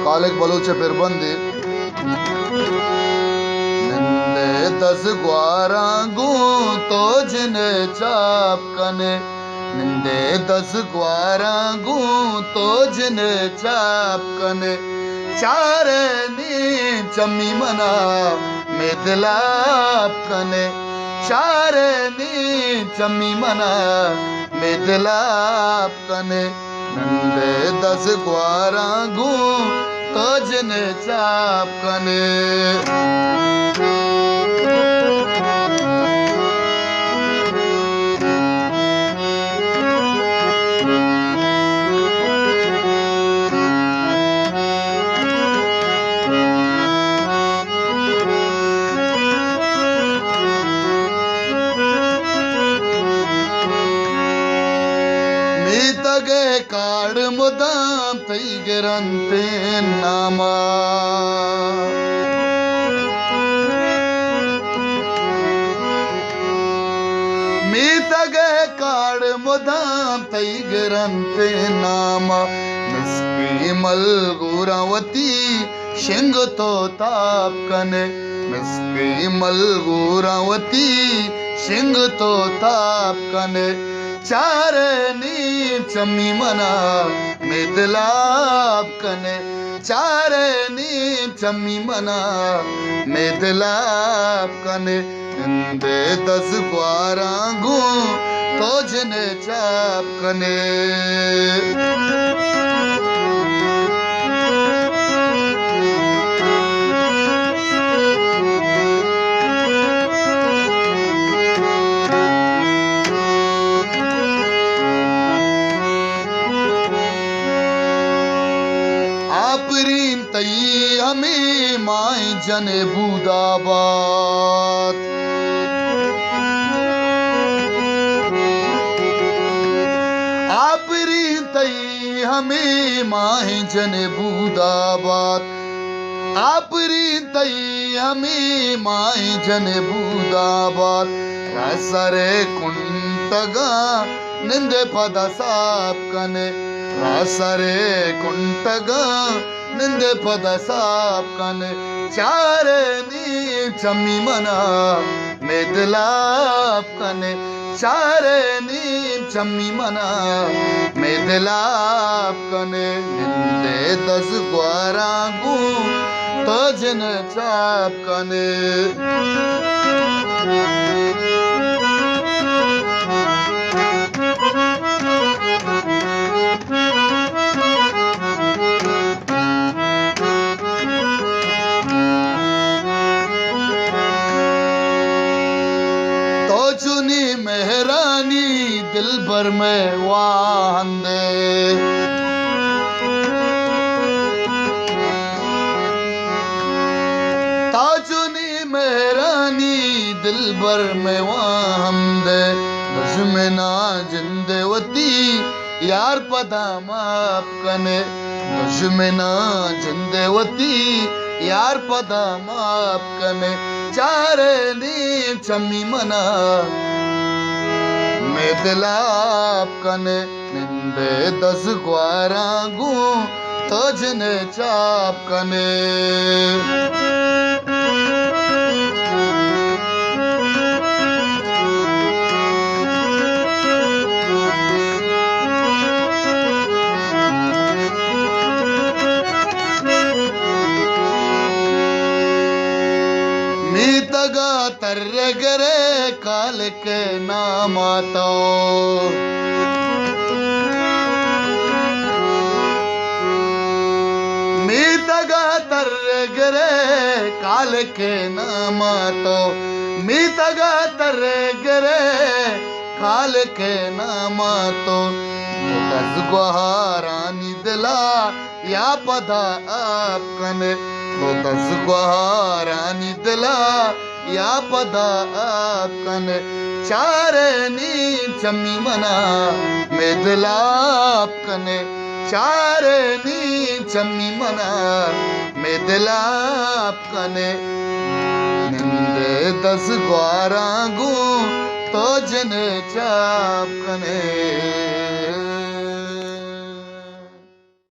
कालिक बलूचे पिरबंदी निंदे 10 ग्वारांगू तो जिने चाप कने निंदे 10 ग्वारांगू तो जिने चाप कने चारे नी चम्मी मना मेदलाप कने चारे नी चम्मी मना मेदलाप कने नंदे 10 ग्वारांगू तो जिने चाप कने मीतगे काड मुदाम तैगरंते नामा मीतगे काड मुदाम तैगरंते नामा मिस्की मलगुरावती शिंग तो ताप कने मिस्की मलगुरावती शिंग तो ताप कने चारे नी चम्मी मना मेदलाप कने चारे नी चम्मी मना मेदलाप कने निंदे 10 ग्वारांगू तो जिने चाप कने आपरीन तई हमें माए जने बूदाबाद आपरीन तई हमें माए जने बूदाबाद आपरीन तई हमें माए जने बूदाबाद रसरे कुंटगा निंदे पद साप कने रासरे कुंटगा निंदे पद साप कने चारे नी चम्मी मना मेदलाप कने चारे नी चम्मी मना मेदलाप कने निंदे 10 ग्वारांगू तो जिने चाप कने चुनी मेहरानी दिल भर में वाहंदे ताजुनी मेहरानी दिल भर में वाहंदे दुश्मना जिंदेवती यार पदा माप कने दुश्मना जिंदेवती यार पदा माप कने चारे नी चम्मी मना मेदलाप कने निंदे 10 ग्वारांगू तो जिने चाप कने मीतगा तर्रे गरे काल के नाम तो मीतगा तर्रे गरे काल के नाम तो मीतगा तर्रे गरे काल के नाम तो 10 ग्वारानी दिला या पदा आप कने तो 10 ग्वारानी दिला या पदा आप कने चारे नी चम्मी मना मेदलाप कने चारे नी चम्मी मना मेदलाप कने निंदे 10 ग्वारांगू तो जिने चाप कने